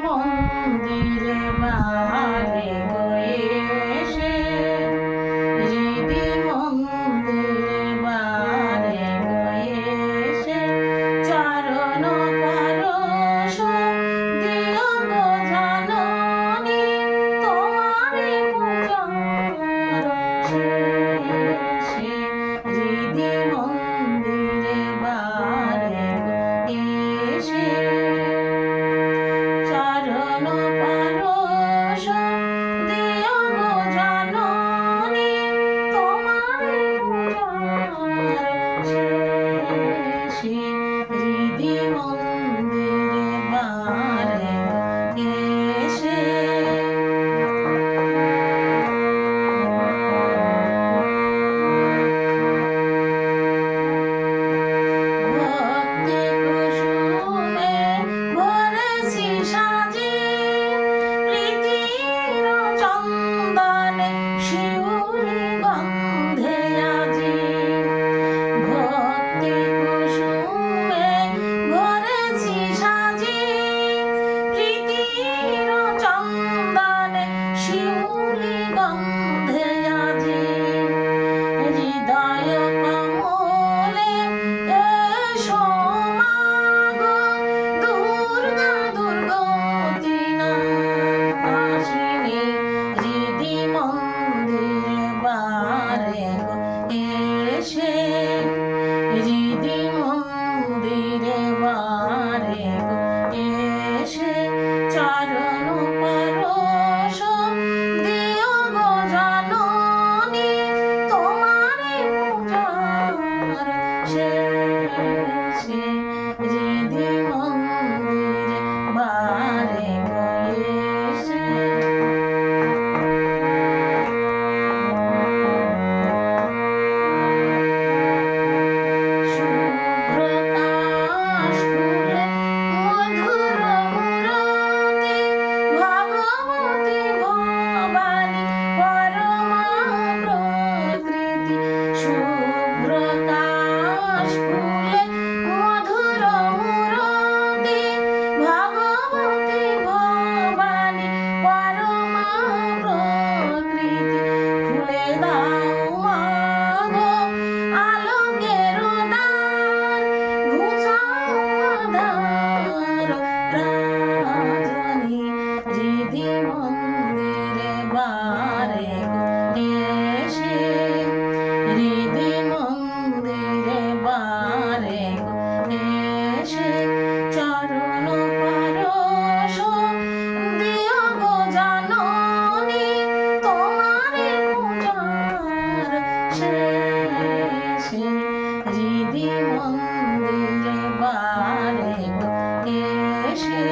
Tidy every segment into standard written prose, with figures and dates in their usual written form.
মন্দিরে বারে গয়েছে হৃদি মন্দিরে বারে গয়েছে চরণ পরশ দিও গো জননী তোমারে পূজা শেষে হৃদি মন্দিরে বারে গয়েছে চরণ পরশ দিও গো জননী তোমারে পূজার শেষে হৃদি মন্দিরে বারে এসে ভক্তি কুসুমে ভরেছি সাজে প্রীতির চন্দনে শিউলি গন্ধে আজি ভক্তি কুসুমে ভরেছি সাজে প্রীতির চন্দনে শিউলি গন্ধে আজি হৃদয় কমলে এসো মা গো দুর্গা দুর্গতি নাশিনী হৃদি মন্দিরে বারে গো এসে হৃদি মন্দিরে বারে গো এসে চরণ পরশ দিও গো জননী তোমারে পূজার শেষে হৃদি মন্দিরে বারে গো এসে সুপ্রকাশ ফুলে মধুর মূরতি ভগবতী ভবানী পরমা প্রকৃতি সুপ্রকাশ ফুলে মধুর মূরতি ভগবতী ভবানী পরমা প্রকৃতি খুলে দাও মা গো আলোকের দ্বার ঘুচাও আঁধার রাজনী হৃদি মন্দিরে বারে গো এসে হৃদি মন্দিরে বারে গো এসে চরণ পরশ দিও গো জননী তোমারে পূজার শেষে হৃদি মন্দিরে বারে গো এসে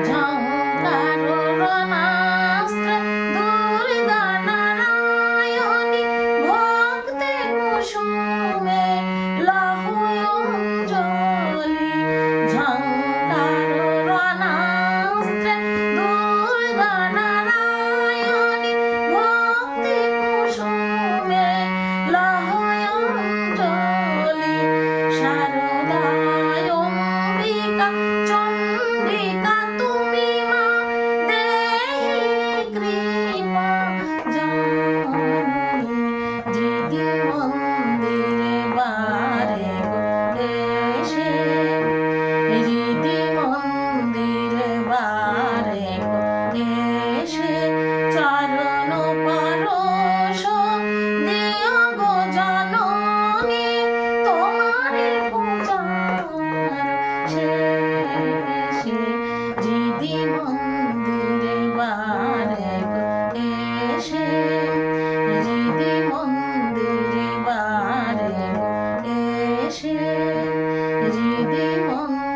ঝঙ্কার রণাস্ত্রে দুর্গা নারায়ণী ভক্তি কুসুমে লহয় অঞ্জলি ঝঙ্কার রণাস্ত্রে দুর্গা নারায়ণী ভক্তি কুসুমে লহয় অঞ্জলি শারদায় অম্বিকা চণ্ডিকা তুমি মা দেহি কৃপা জননী হৃদি মন্দিরে বারে গো এসে হৃদি মন্দিরে বারে গো এসে চরণ পরশ দিও গো জননী তোমারে পূজার শেষে হৃদি মন্দিরে বারে গো এসে হৃদি মন্দিরে বারে গো এসে হৃদি মন্দিরে